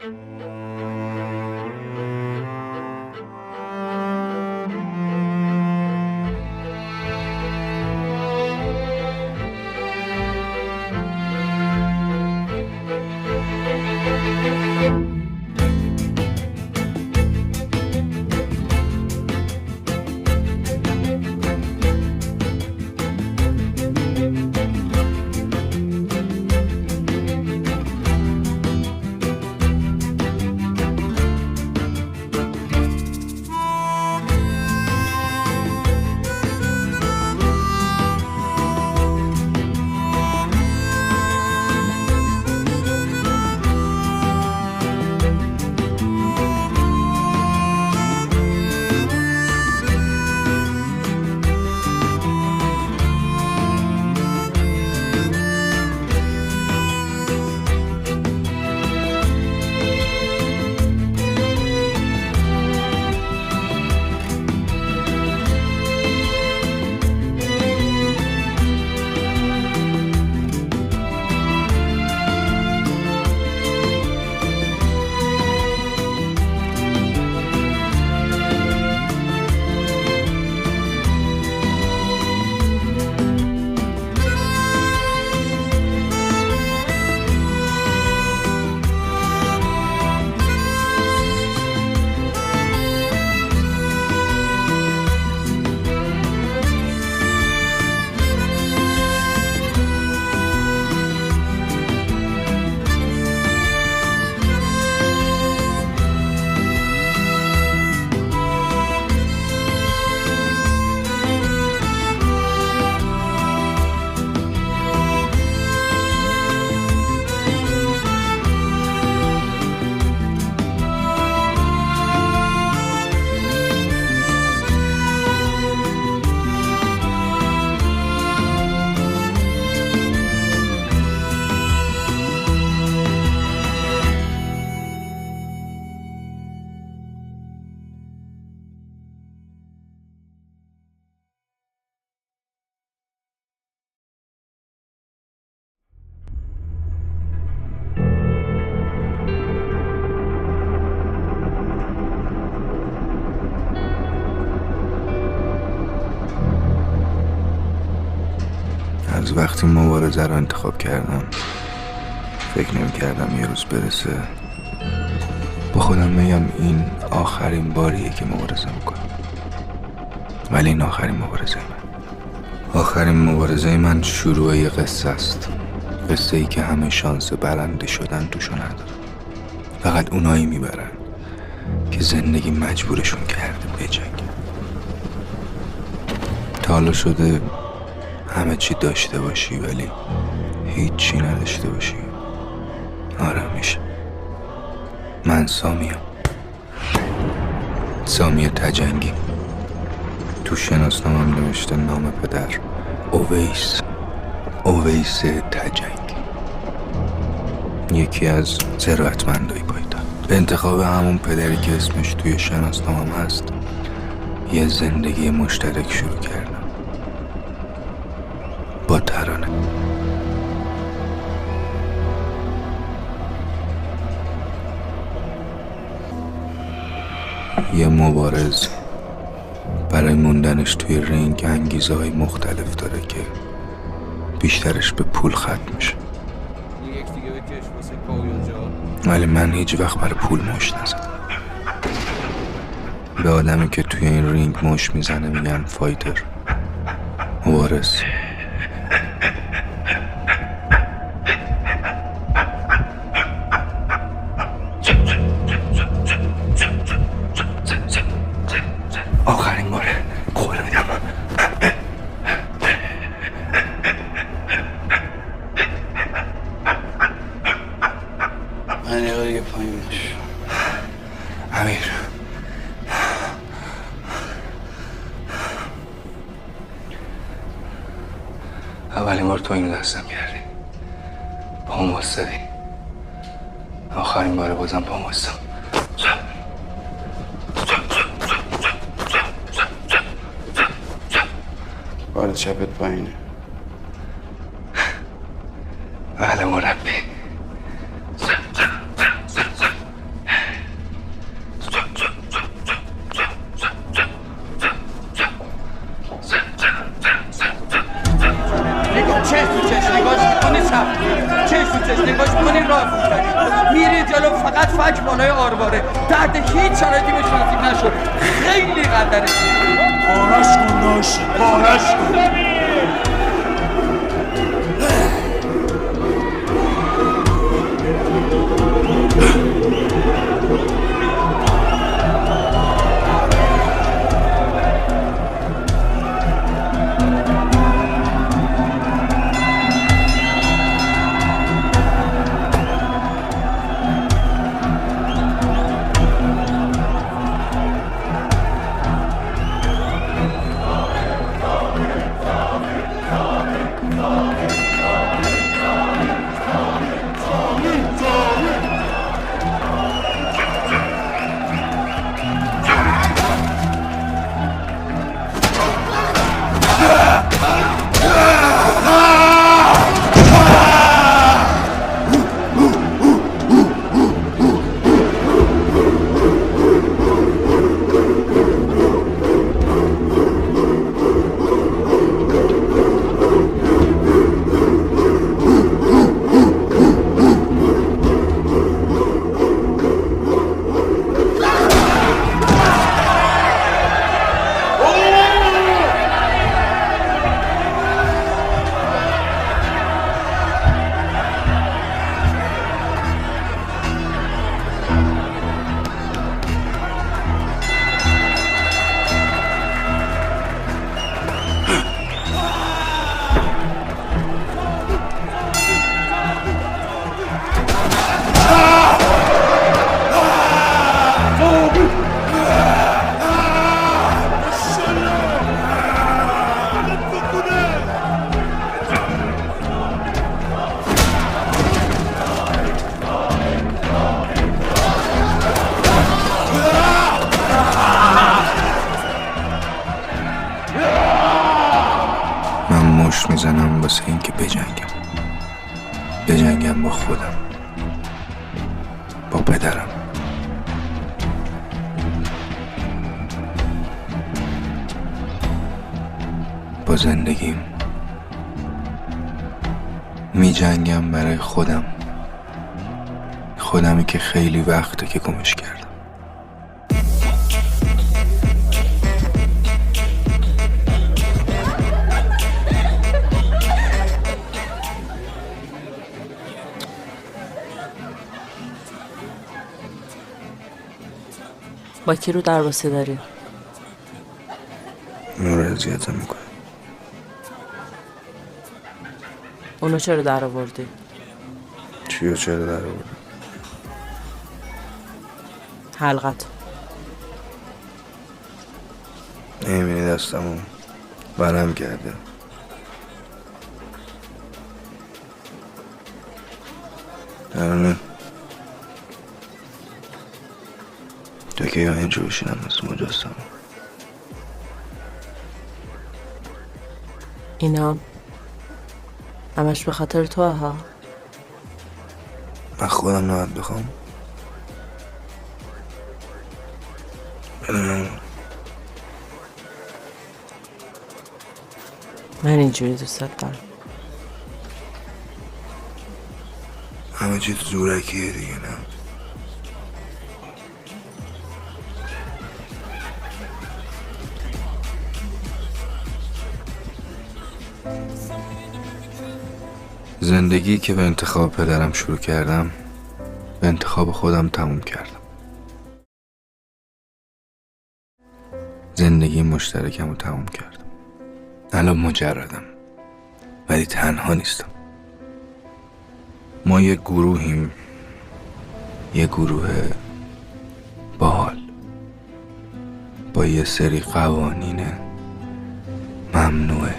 از وقتی مبارزه رو انتخاب کردم فکر نمی کردم یه روز برسه با خودم بگم این آخرین باریه که مبارزه میکنم. ولی این آخرین مبارزه من. آخرین مبارزه من شروع یه قصه است. قصه ای که همه شانس برنده شدن توشو ندارن. فقط اونایی میبرن که زندگی مجبورشون کرده بجنگن. تا حالا شده همه چی داشته باشی ولی هیچی نداشته باشی؟ آره میشه. من سامی تجنگی. تو شناسنامه‌ام نوشته نام پدر اویس تجنگی، یکی از ثروتمندای پایتخت. به انتخاب همون پدری که اسمش توی شناسنامه‌ام هست یه زندگی مشترک شروع کردم با ترانه. یه مبارز برای موندنش توی رینگ انگیزه های مختلف داره که بیشترش به پول ختم میشه. ولی من هیچ وقت برای پول مشت نزدم. به آدمی که توی این رینگ مشت میزنه میگن فایتر، مبارز. آخرین باره قول میدم. من یه دیگه پایین باش. امیر، اولین بار تو اینو دستم کردی، با هم واسدی. آخرین باره بازم با هم واسدم. بار چپت پایینه. بله مربی. چش تو چش نگاش میکنی راست میزنی میری جلو فقط فک بالای آرواره تحت هیچ شرایطی بهش نزدیک نشو خیلی قدرش بارش کن داشت بارش کن مشت میزنم واسه این که بجنگم با خودم، با پدرم. با زندگیم میجنگم برای خودمی که خیلی وقته که گمش کردم. با کی رو درباسه داری؟ نور اذیتم میکنه. اونو چرا در آوردی؟ چیو چرا در آوردم؟ حلقت نمیبینی دستمو برم کرده. درانه تو که یا اینجا بشینم مثل مجسمه. اینا همش به خاطر تو ها؟ من خودم نباید بخوام. من اینجوری دوست دارم. همه چی تو زورکیه دیگه. نه زندگی که به انتخاب پدرم شروع کردم، به انتخاب خودم تموم کردم. زندگی مشترکم رو تموم کردم. الان مجردم ولی تنها نیستم. ما یه گروهیم، یه گروه باحال با یه سری قوانین ممنوعه.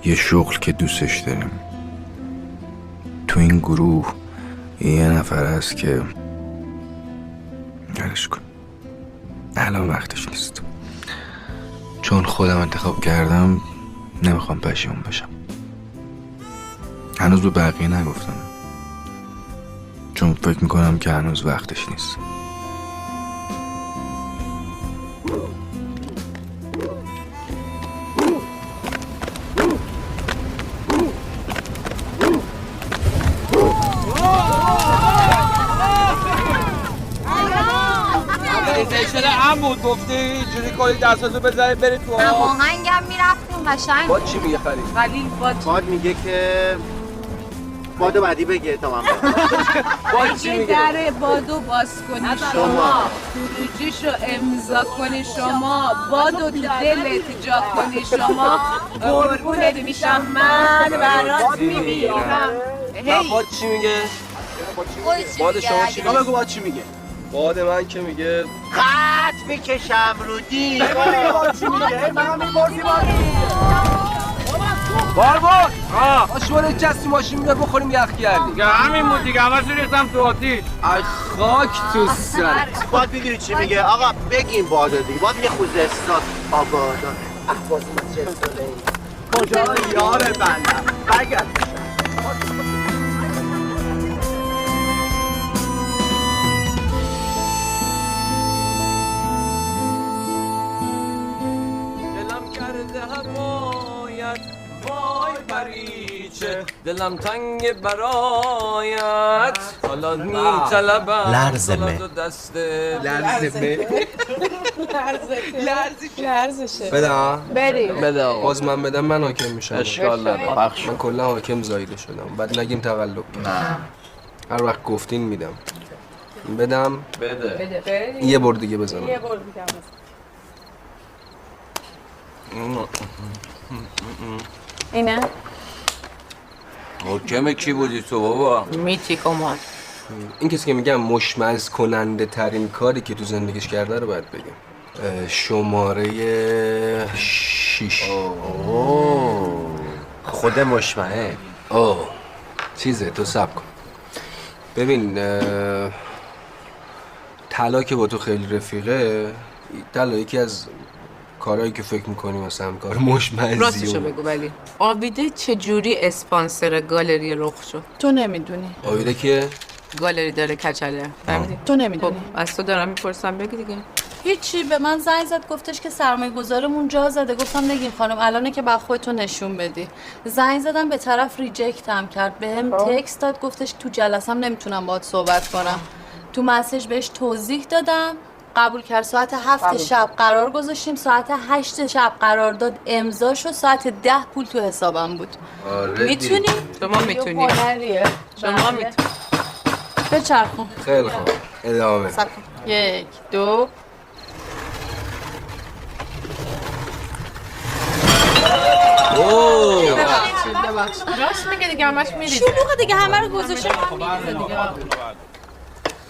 یه شغل که دوستش داریم. تو این گروه یه نفر هست که گلش کن، الان وقتش نیست. چون خودم انتخاب کردم نمیخوام پشیمون بشم. هنوز به بقیه نگفتم چون فکر میکنم که هنوز وقتش نیست. استیشن هم بود گفتی اینجوری کنی دستاتو بزنید برید تو آب. آهنگم میرفتیم قشنگ. با چی میگه خرید؟ ولی باد میگه که بادو بعدی بگه تا من با چی میگه؟ در بادو باز کنی شما خروجیشو امضا کنی شما بادو تو دلت جا کنی شما قربونت میشم من برات میمیرم. با چی میگه؟ باد شما چی میگه؟ بگو باد چی میگه؟ باد من که میگه خط میکشم رو دی بارباد! آشوار جستی ماشین میاد بخوریم یخ کردی دیگه همین بود دیگه همه ریختم تو آتیش. ای خاک تو سر باد میدونی چی میگه آقا بگیم بادو دیگه باد میگه خوزستان آبادان احواز ما چه کجا یار بندم برگرد دلم کرده هوایت وای پریچه دلم تنگ برایت حالا میطلبم لرزمه لرزشه بدم بریم بده باز من بدم من حاکم میشم اشکال نداره پخش من کلا حاکم زایده شدم بعد نگیم تقلب نه هر وقت گفتین میدم بدم بده یه بار دیگه بزنم یه بار دیگه اینه حکم کی بودی تو بابا؟ میتیک اومد. این کسی که میگم مشمئز کننده ترین کاری که تو زندگیش کرده رو باید بگم شماره 6 خود مشمعه چیزه تو سب کن ببین طلا که با تو خیلی رفیقه طلا یکی از کارهایی که فکر میکنی مثلا کار مشمئزی راستشو بگو ولی آبیده چجوری اسپانسر گالری رخ شد؟ تو نمیدونی آیده که گالری داره کچله فهمیدی؟ تو نمیدونی خب از تو دارم میپرسم بگی دیگه. هیچی به من زنگ زد گفتش که سرمایه گذارمون جا زده گفتم نگیم خانم الانه که بعد خودتو نشون بدی زنگ زدم به طرف ریجکتم کرد بهم تکست داد گفتش تو جلسم نمیتونم باهات صحبت کنم تو مسیج بهش توضیح دادم قبول کرد ساعت 7 شب قرار گذاشتیم ساعت 8 شب قرار داد امضا شد ساعت 10 پول تو حسابم بود میتونی؟ شما میتونی شما میتونی بچرخون خیلی خوب ادامه 1 2 ببخشید راست میگه دیگه همش میریزه شلوغه دیگه همه رو گذاشته من میریزه دیگه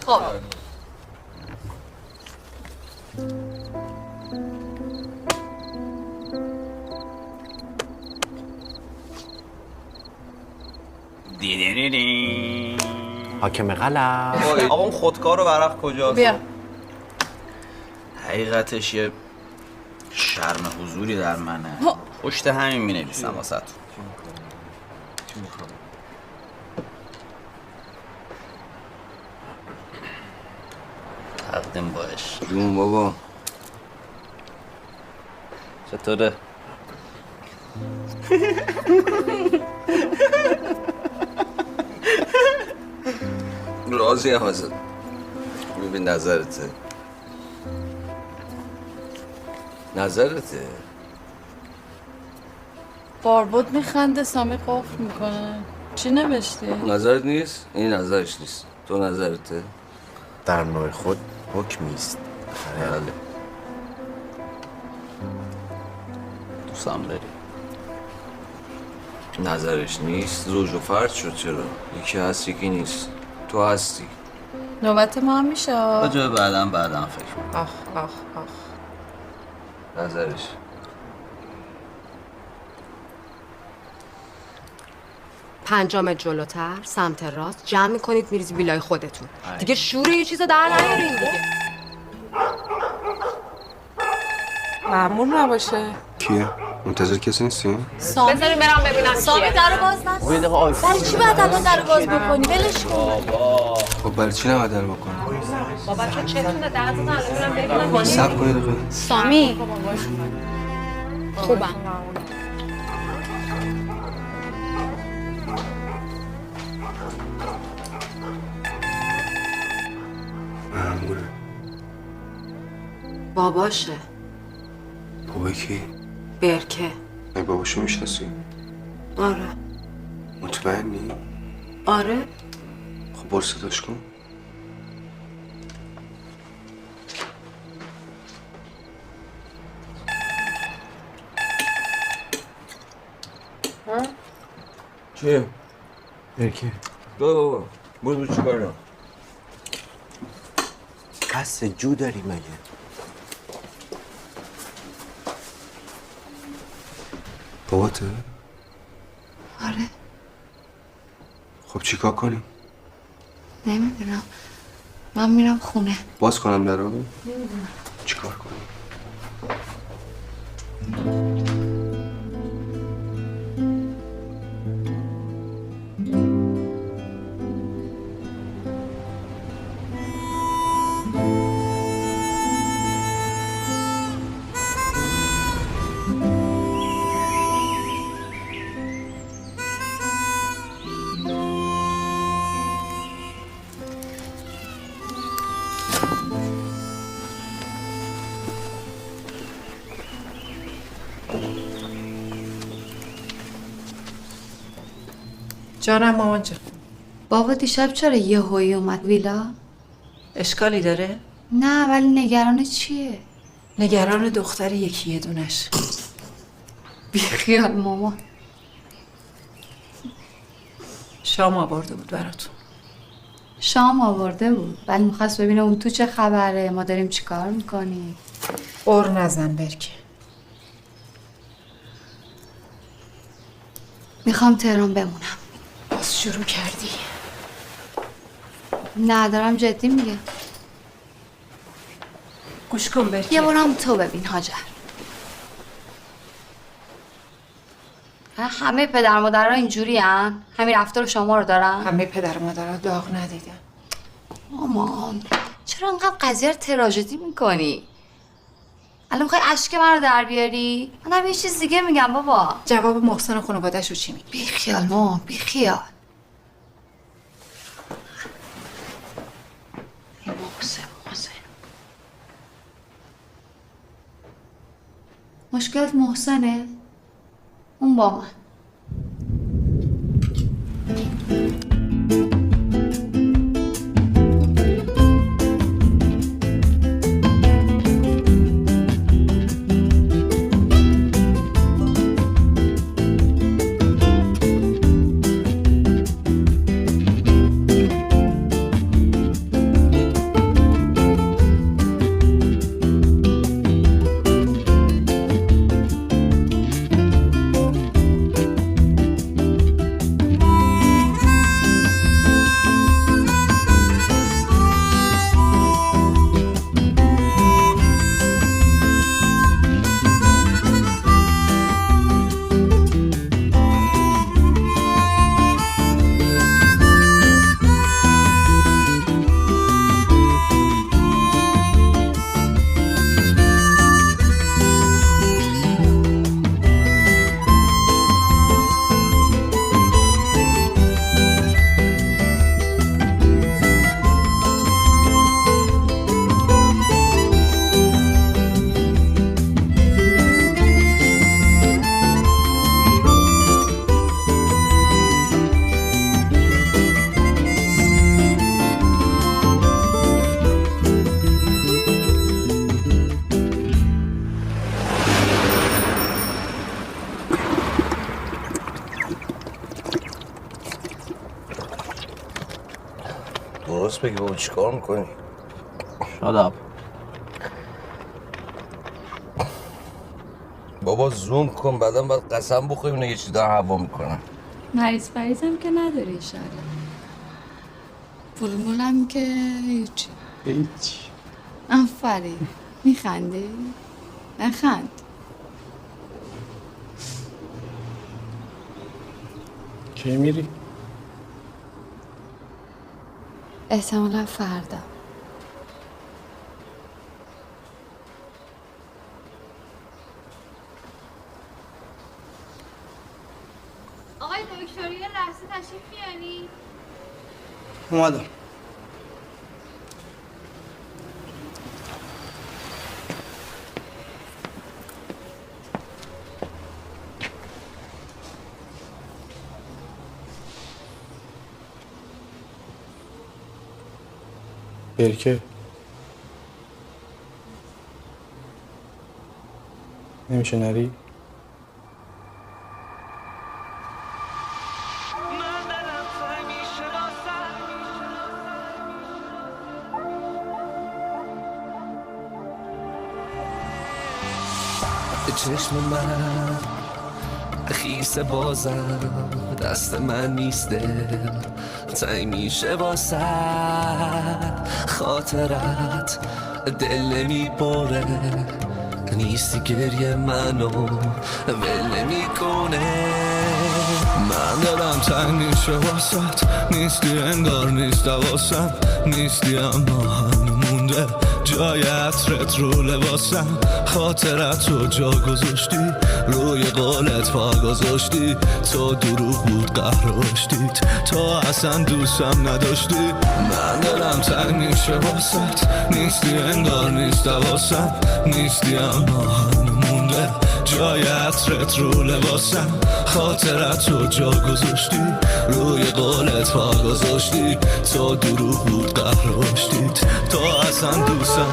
خب حاکم قلم آقا اون خودکار و ورق کجاست؟ بیا حقیقتش یه شرم حضوری در منه پشت همین می نویسم واسه تو تقدیم باش جون بابا چطوره؟ راضی هم ازت ببین نظرته باربود میخنده سامی قفل میکنه چی نوشتی؟ نظرت نیست؟ این نظرش نیست تو نظرته؟ در نوع خود حکمیست بله دوستم داری نظرش نیست زوج و فرد شد چرا؟ یکی هست یکی نیست تو هستی نوبت ما هم میشه کجا بعدم فکر کنم آخ آخ آخ نظرش 5 متر جلوتر سمت راست جمع میکنید میریزی بیلای خودتون دیگه شور یه چیز در نیارین دیگه مأمون نباشه کیه؟ منتظر کسی نیستی؟ سامی بذاریم برام ببینم سامی کیه درو باز نکن برای چی باید الان درو باز بکنی؟ ولش کن خب برای چی نباید در بکنی؟ بابا تو چتونه در از الان ببینم سب کنید دقیقه سامی خوبم باباشه. بابا کی؟ برکه. ای باباشو میشناسی؟ آره. مطمئنی؟ آره. خب برو صداش کن. چیه؟ برکه بابا برو چیکار دارم؟ قصد جو داری مگه؟ باباته؟ آره. خب چیکار کنیم؟ نمیدونم. من میرم خونه. باز کنم درو؟ نمیدونم. چیکار کنیم؟ جانم مامان جان. بابا دیشب چرا یهویی اومد ویلا؟ اشکالی داره؟ نه ولی نگران چیه؟ نگران دختر یکی یه دونش. بیخیال مامان. شام آورده بود براتون. شام آورده بود ولی میخواست ببینه اون تو چه خبره، ما داریم چی کار میکنیم. قر نزن برکه. میخوام تهران بمونم. باز شروع کردی. نه دارم جدی میگم. گوش کن برکه. یه بارم تو ببین هاجر. همه پدر مادرها اینجوری هن؟ همین رفتار شما رو دارن؟ همه پدر مادرها داغ ندیدن. مامان چرا انقدر قضیه رو تراژدی میکنی؟ الان میخوای اشک من رو در بیاری؟ من دارم یه چیز دیگه میگم بابا. جواب محسن و خانواده‌شو چی میگی؟ بیخیال مامان بیخیال. محسن مشکلت محسنه؟ اون با من. درست بگی بابا چیکار میکنی؟ شاداب. بابا زوم کن بعدا باید قسم بخوریم یه چیز دارم هوا میکنم. مریض پریزم که نداری ایشالا. بلبلم که هیچی. هیچ. آفرین. میخندی؟ نخند. کی میری؟ احتمالا فردا. آقای دکتر یه لحظه تشریف بیاری؟ اومدم. برکه نمیشه نری؟ چشم من خیس بازم دست من نیست دل تنگ میشه واسه خاطرت دل نمیباره نیستی گریه منو ول نمیکنه من دلم تنگ میشه واسط نیستی انگار نیست حواسم نیستی اما هم مونده جای عطرت رو لباسم خاطرت رو جا گذاشتی روی قولت پا گذاشتی تو دروغ بود قهرشتید تو اصلا دوستم نداشتی من دلم تنگ میشه واسط نیستی انگار نیست حواسم نیستی اما هم مونده جای عطرت رو لباسم خاطرت رو جا گذاشتی روی قولت پا گذاشتی تو دروغ بود قهرشتید تو اصلا دوستم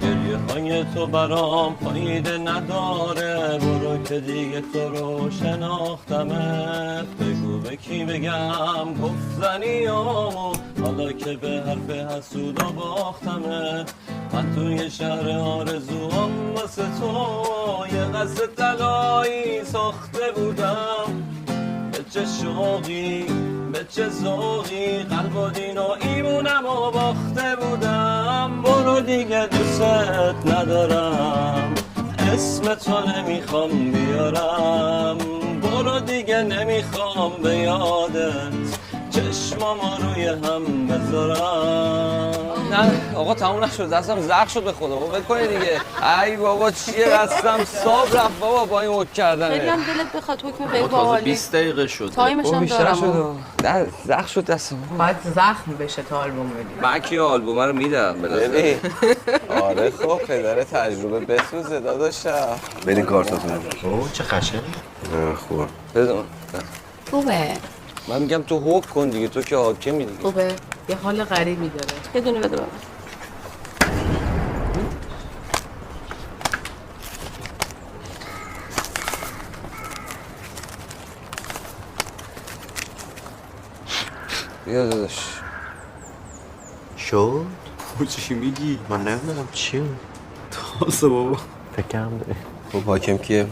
گریه های تو برام فایده نداره برو که دیگه تو رو شناختمت بگو به کی بگم گفتنی حالا که به حرف حسودا باختمت من توی شهر آرزوام واسه تو یه قصد طلایی ساخته بودم به چه شوقی به چه ذوقی قلب و دین و ایمونم و باخته بودم برو دیگه دوست ندارم اسم تو نمیخوام بیارم برو دیگه نمیخوام به یادت چشمامو روی هم بذارم نه آقا تموم نشد دستم زخم شد به خدا بابا بکنی دیگه ای بابا چیه دستم صاف رفت بابا با این حک کردنه خیلی هم دلت بخواد حکم خیلی تازه باحالی 20 دقیقه شد تایمش هم دارم نه زخم شد دستم باید زخم بشه تا آلبوم بدیم من کی آلبوم رو میدم ببین آره خب پدر تجربه بسوزه داداشم بدین کارتاتون اوه چه قشنگه خوبه بدون خوبه من میگم تو حک کن دیگه تو که حاکمی دیگه خوبه یه حال غریبی داره یه دونه بده بابا بیا داداش شد؟ چی میگی؟ من نمیدونم چی تازه بابا فکرم داری خب حاکم کیه؟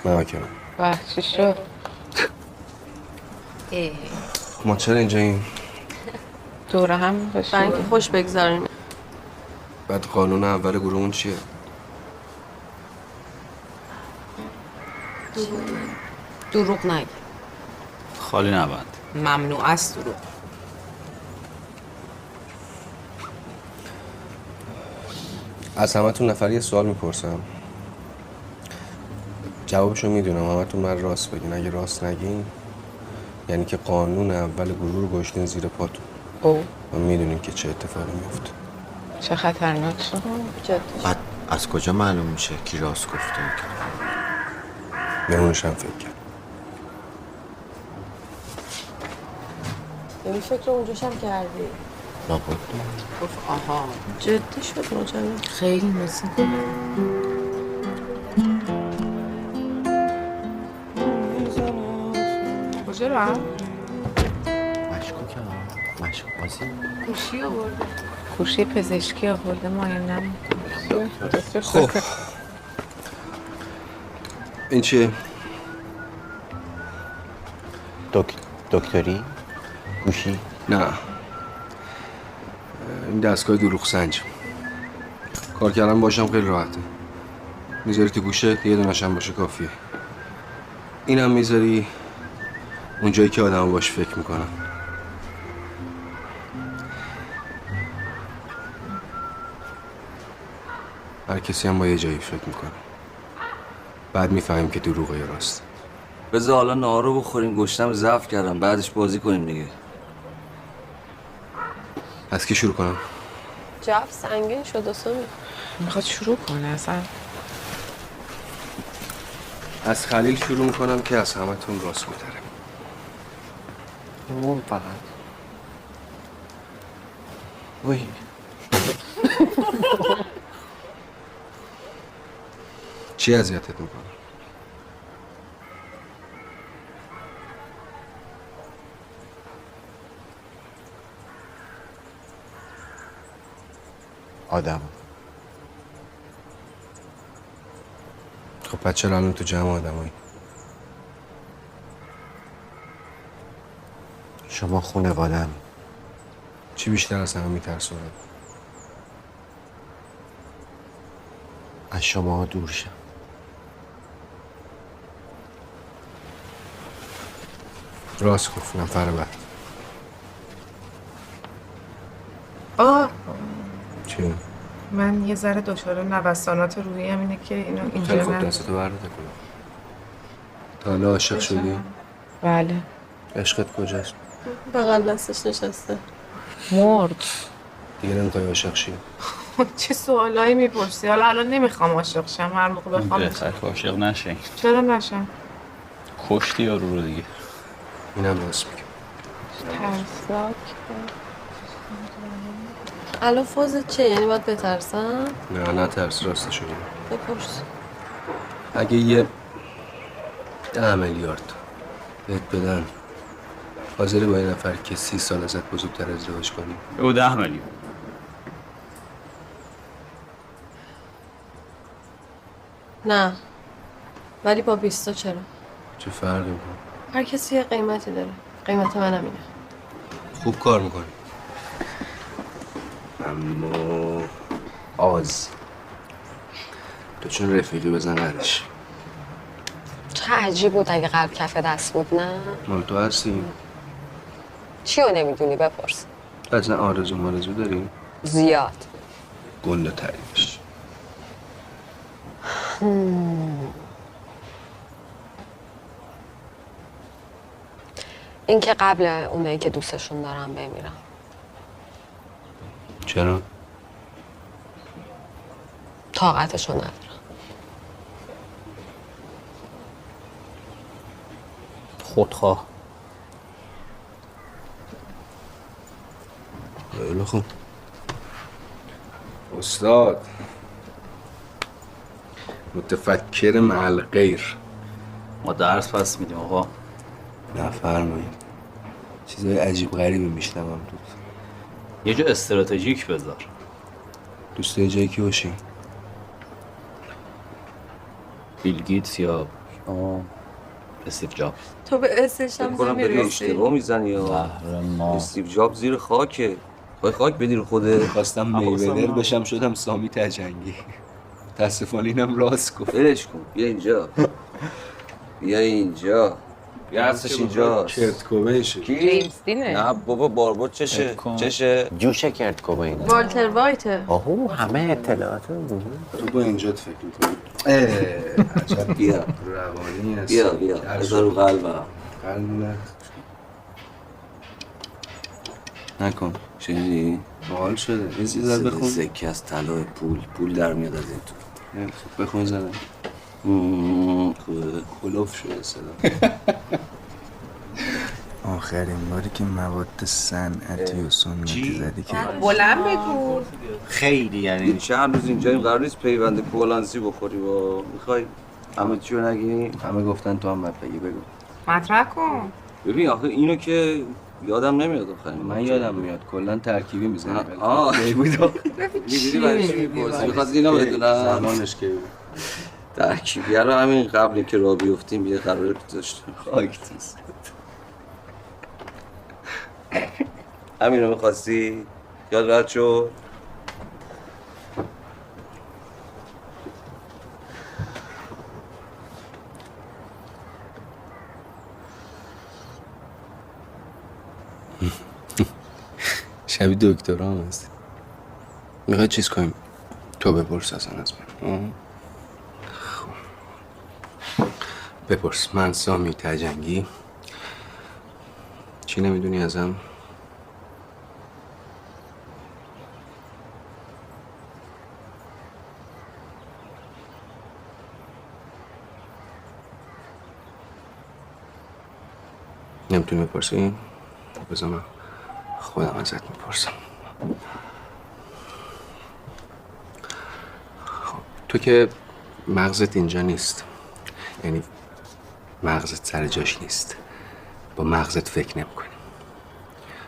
من حاکمم چی شد؟ ما چرا اینجاییم؟ دور هم باشیم بنک خوش بگذاریم بعد قانون اول گروهمون چیه؟ دروغ نگی خالی نبند ممنوع است دروغ از همتون نفر یه سوال میپرسم جوابشو میدونم همتون من راست بگین اگه راست نگین یعنی که قانون اول گروه رو گشتین زیر پاتون او و میدونین که چه اتفاقی میفته چه خطرناک شد بعد از کجا معلوم میشه کی راست گفته به اونش هم فکر کرد این فکر رو اونجاش هم کردی لابد گفت آها جدی شد ماجرا خیلی مثل کجا رو هم؟ مشکوک بازی کوشی آورده کوشی پزشکی آورده ما این نم خب این چیه؟ دکتری؟ گوشی؟ نه این دستگاه دروغ سنج کار کردن باشم خیلی راحته میذاری تو گوشه یه دونش هم باشه کافیه اینم میذاری اونجایی که آدم باش فکر میکنن هر کسی هم با یه جایی فکر میکنه بعد میفهمیم که دروغه یا راست بذار حالا نهارو بخوریم گشتم ضعف کردم بعدش بازی کنیم دیگه از کی شروع کنم؟ جف سنگین شد اصلا میخواد شروع کنه اصلا از خلیل شروع میکنم که از همتون راست میتره اون فقط وی چی اذیتت میکنه؟ آدم. خب پس چرا الان تو جمع آدمایی؟ شما خانواده‌ام. چی بیشتر از همه میترسونه؟ از شما دور شم. راست گفت نفر بعد. چی؟ من یه ذره دچار نوسانات روحیم اینه که اینو اینجا خیلی خوب دستتو برده کنم. تا حالا عاشق شدی؟ بله. عشقت کجاست؟ بغل دستش نشسته. مرد. دیگه نمیخوای عاشق شی؟ چه سوالایی میپرسی؟ حالا الان نمیخوام عاشق شم، هر موقع بخوام. بهتر که عاشق نشین. چرا نشم؟ کشتی یارو رو دیگه. اینم راست میگم. ترسناک. الان فاز چه؟ یعنی باید بترسم؟ نه ترس راستش رو بپرس. اگه یه 10 میلیارد بهت بدن حاضری با یه نفر که 30 سال ازت بزرگتر ازدواج کنی؟ او 10 میلیون. نه ولی با 20 چرا؟ چه فرقی میکنه؟ هر کسی یه قیمتی داره. قیمت منم اینه. خوب کار میکنی. اما آز تو چون رفیقی بزن قدش. چه عجیب بود اگه قلب کف دست بود نه؟ مال تو هستی؟ چیو نمیدونی بپرس. اصلا آرزو داری؟ زیاد. گنده تعریفش. این که قبل اونایی که دوستشون دارم بمیرم. چرا؟ طاقتشو ندارم. خودخواه. خیلی خوب. استاد متفکر مع غیر. ما درس پس میدیم آقا. نفرمایید. چیزای عجیب غریبی میشنوم تو. یه جا استراتژیک بذار. دوست یه جایی کی باشی؟ بیل گیتس یا استیو جابز. تو به اسش هم نمیرسی. اشتباه میزنی یا استیو جابز زیر خاکه. خاک بدی رو خوده. خواستم میویدر بشم شدم سامی تجنگی. متاسفانه اینم راست گفت. ولش کن بیا اینجا. بیا اینجا. بیا هستش اینجا. کرت کوبینشه. کی؟ نه بابا باربود چشه؟ جوش کرد کوبین. والتر وایته. آهو همه اطلاعات رو تو با اینجا فکر می‌کنی. عجب بیا روانی هست. بیا بذار رو قلبم. قلب نه. نکن شنیدی؟ حال شده. این چیزا بخون. سکه از طلا پول در میاد از این تو. خب بخون زدم. خوبه. خلاف شده صدا. آخرین باری که مواد صنعتی و سنتی زدی که بلند بگو. خیلی یعنی چند روز اینجا این قرار نیست پیوند کولانسی بخوری با میخوای همه چیو نگی؟ همه گفتن تو هم باید بگی. بگو. مطرح کن. ببین آخه اینو که یادم نمیاد آخه. من یادم میاد کلا ترکیبی میزنی. کی بود؟ میدونی برای چی میپرسی؟ میخواست اینو بدونم. زمانش که ترکیبی رو همین قبل که راه بیفتیم یه قرار گذاشتم. خاکتوس. همین رو میخواستی؟ یاد راحت شد؟ شبیه دکترا هم هستی. میخوای چیز کنیم؟ تو بپرس اصلا از من. بپرس. من سامی تجنگی. چی نمیدونی ازم؟ نمیتونی بپرسی؟ بذار من خودم ازت میپرسم. خب تو که مغزت اینجا نیست، یعنی مغزت سر جاش نیست، با مغزت فکر نمیکنی.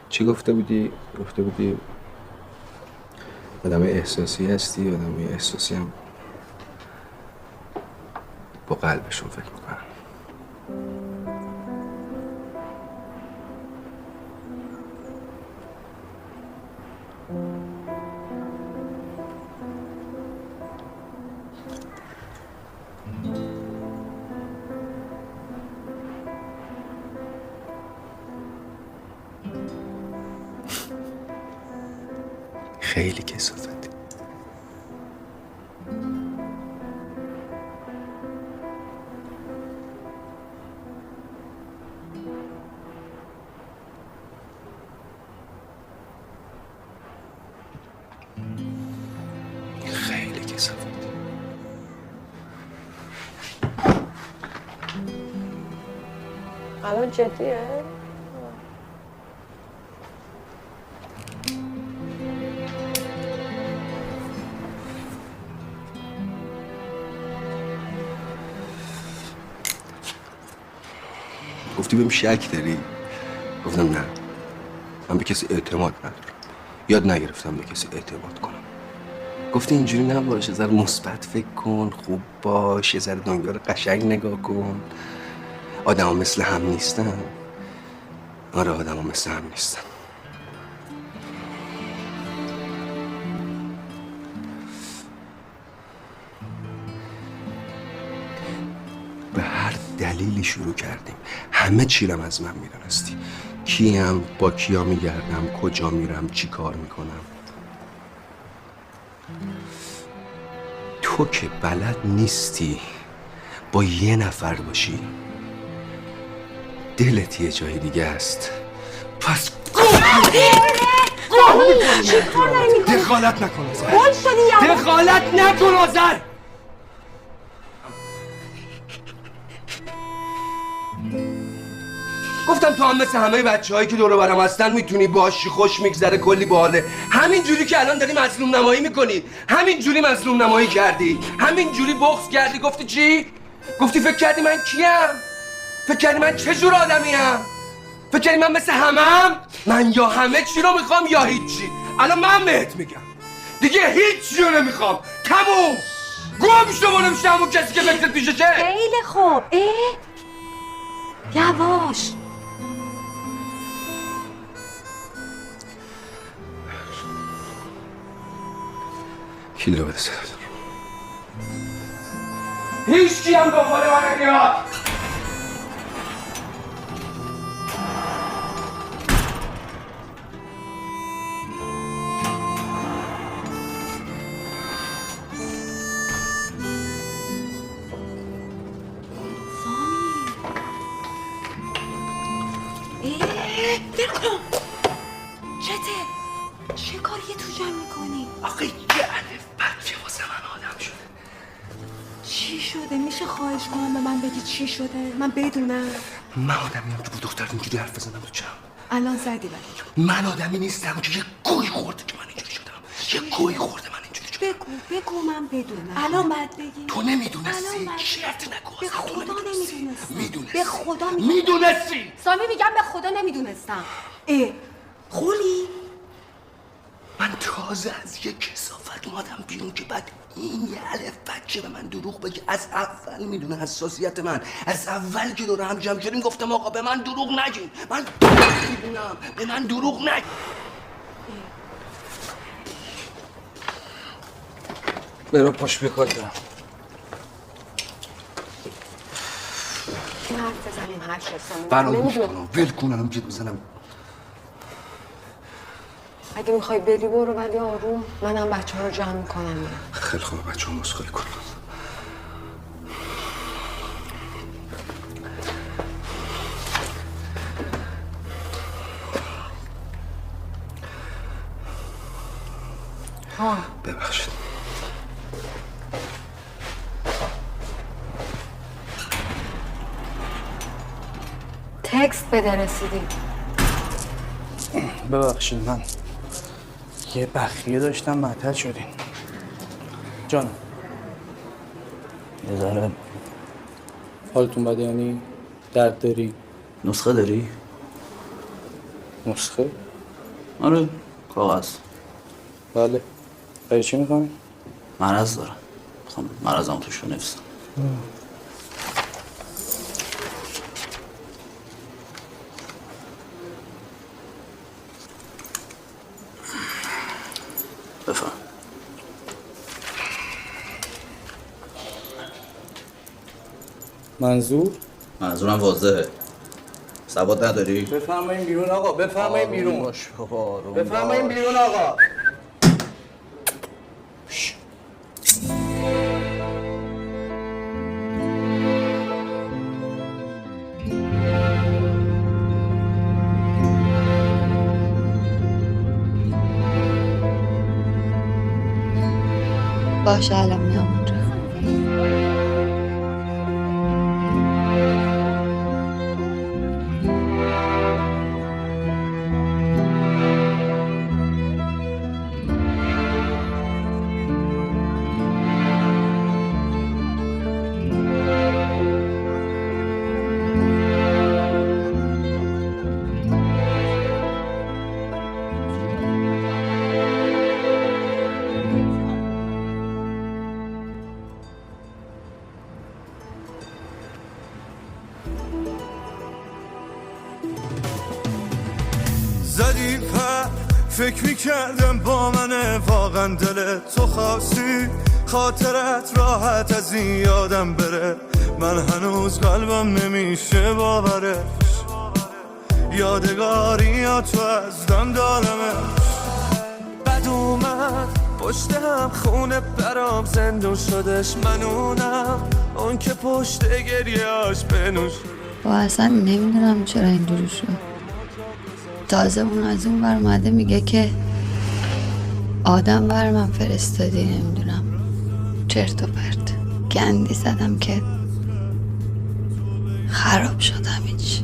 چی گفته بودی؟ گفته بودی آدم احساسی هستی، آدم احساسی هم با قلبشون فکر میکنن. خیلی کثافتی. خیلی کثافتی. الان جدیه؟ گفتی بهم شک داری؟ گفتم نه، من به کسی اعتماد ندارم، یاد نگرفتم به کسی اعتماد کنم. گفتی اینجوری نباش، یه ذره مثبت فکر کن، خوب باش، یه ذره دنیا رو قشنگ نگاه کن. آدم ها مثل هم نیستن. آره آدم ها مثل هم نیستن. به هر دلیلی شروع کردیم، همه چیرم از من میدونستی، کیم، با کیا میگردم، کجا میرم، چی کار میکنم. تو که بلد نیستی با یه نفر باشی، دلت یه جای دیگه است. پس دخالت نکن آذر، دخالت نکن آذر. گفتم تو هم مثل همه بچه‌هایی که دور و برم هستن میتونی باشی، خوش میگذره، کلی باحاله. همین جوری که الان داری مظلوم نمایی میکنی، همین جوری مظلوم نمایی کردی، همین جوری بغض کردی. گفتی چی؟ گفتی فکر کردی من کیم؟ فکر کردی من چه جور آدمیم؟ فکر کردی من مثل همم؟ من یا همه چی رو میخوام یا هیچی. الان من بهت میگم دیگه هیچی رو نمیخوام. تموم. گم شو برو میشه همون کسی که فکرت پیششه. خیلی خوب. یواش. کیلو بده صدا هیچ کی هم دنبال من نمیاد. چه کاری تو جمع میکنی؟ آخه یه الف بچه واسه من آدم شده. چی شده؟ میشه خواهش کنم به من بگی چی شده؟ من بدونم. من آدمیم که با دختر اینجوری حرف بزنم تو چم. الان زدی ولی من آدمی نیستم که یه گوی خورده که من اینجوری شدم. یه گوی خورده من اینجوری شدم. بگو من بدونم. الان باید بگی. تو نمیدونستی. شرط نکن. به خدا نمیدونستم. میدونستی. به خدا میدونستی. سامی میگم به خدا نمیدونستم. خولی؟ من تازه از یک کثافت اومدم بیرون که بعد این یه الف بچه به من دروغ بگه. از اول میدونه حساسیت من. از اول که دور هم جمع شدیم گفتم آقا به من دروغ نگین. من میدونم به من دروغ نگین. برو پاش بکار دارم. حرف بزنیم هر شستم. فراموش کنم. ول کنم جد بزنم. اگه میخوای بری برو ولی آروم. منم بچه ها رو جمع میکنم میرم. خیلی خوب بچه ها مسخره کن. ببخشید. تکست بده رسیدی. ببخشید من یه بخیه داشتم معطل شدین. جانم یه ذره حالتون بده؟ یعنی درد داری؟ نسخه داری؟ نسخه؟ آره کاغذ. بله. برای چی میخواین؟ مرض دارم، میخوام مرضم توش رو نفسم. بفهم. منظورم واضحه. ثبات نداری؟ بفرمایین بیرون آقا، بفرمایین بیرون. باش بابا، آروم بفرمایین باش. بیرون آقا. باشه الان میام اونجا. زدی پر فکر میکردم با منه واقعا دل تو خاصی خاطرت راحت از این یادم بره من هنوز قلبم نمیشه باورش یادگاری یا تو از دم دارمش بد اومد پشت هم خونه برام زندون شدش منونم اون که پشت گریاش بنوش و اصلا نمیدونم چرا اینجوری شد. تازه اون از اون برمده میگه که آدم بر من فرستادی نمیدونم چرت و پرت گندی زدم که خراب شدم هیچ.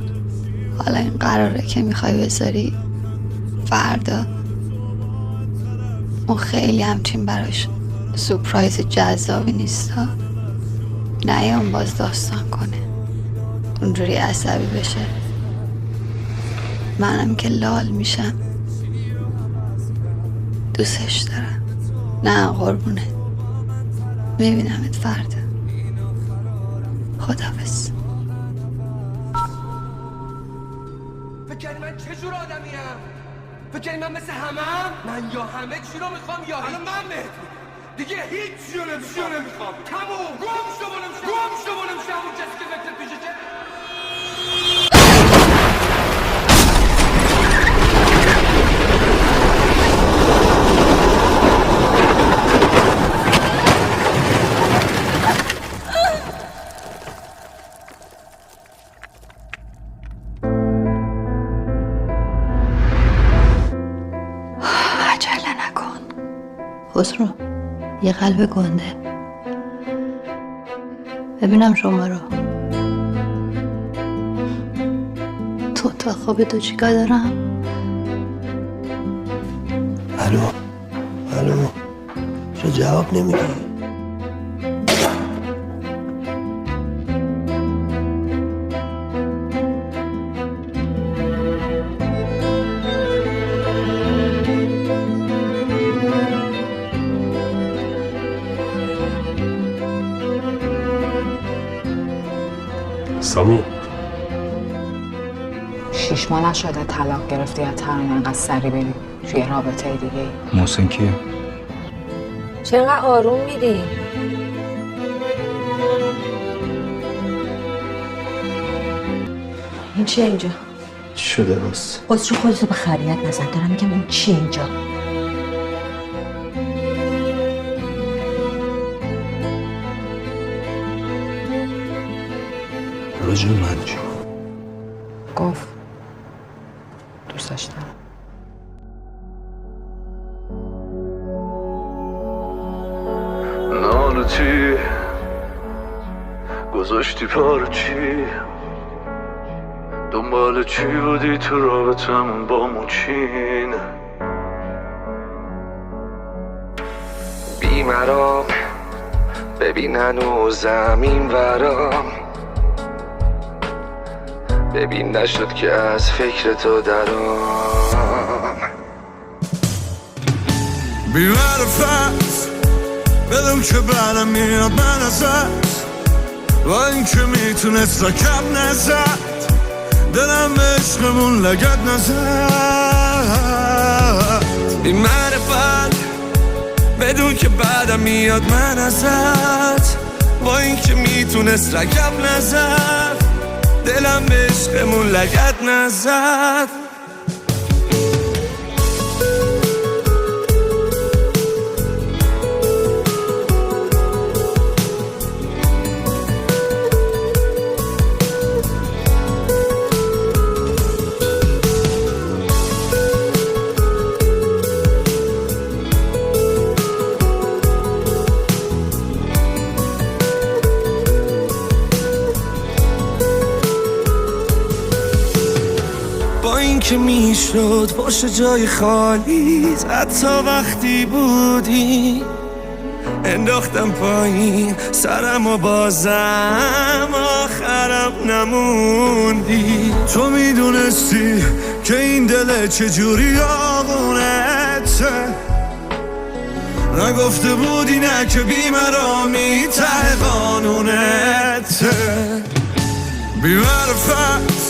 حالا این قراره که میخوای بذاری فردا اون خیلی همچین براش سورپرایز جذابی نیستا نیام باز داستان کنه اونجوری عصبی بشه منم که لال میشم. دوستش دارم. نه قربونه. میبینمت فردا. خداحافظ. فکر من چه جور آدمیم؟ فکر من مثل همم؟ من یا همه چی رو میخوام یا الان من دیگه هیچ چی رو نمیخوام. تموم. گم شو نمیشم اون کسی که فکر پیشه چه؟ عجله نکن خسرو یه قلب گنده ببینم شما رو تو تا خواب تو چیکار دارم؟ الو چه جواب نمیدی؟ سامی 6 ماه نشده طلاق گرفتی یا ترانه انقدر سری بری توی رابطه دیگه. محسن کیه؟ چقدر آروم میری؟ این چیه اینجا؟ چی شده باز؟ خسرو خودتو به خریت نزن دارم میگم این چیه اینجا؟ راجع به من چی؟ گفت دوست داشتم. نانو چی گذاشتی پارو چی دنبال چی بودی تو رابطمون با موچین؟ بیمرام ببین هنوزم این ورام، ببین نشد که از فکر تو درام. بی‌معرفت بدون که برم میاد من ازت، با این که میتونست رکب نزد، دلم به عشقمون لگد نزد. بی‌معرفت بدون که بعدم میاد من ازت، با این که میتونست رکب نزد، دلم به عشقمون لگد نزد. که میشد پشت جای خالی، حتی وقتی بودی انداختم پایین سرم و بازم آخرم نموندی. تو میدونستی که این دل چجوری آغونته، نگفته بودی نه که بیمرامی ته قانونته. بی‌معرفت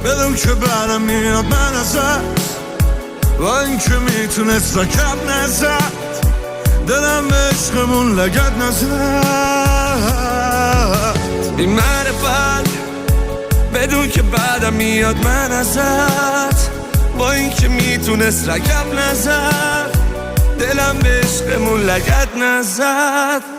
بدون که برم میاد من ازت، با این که میتونست رکب نزد، دلم به عشقمون لگد نزد. بی‌معرفت بدون که بعدم میاد من ازت، با این که میتونست رکب نزد، دلم به عشقمون لگد نزد.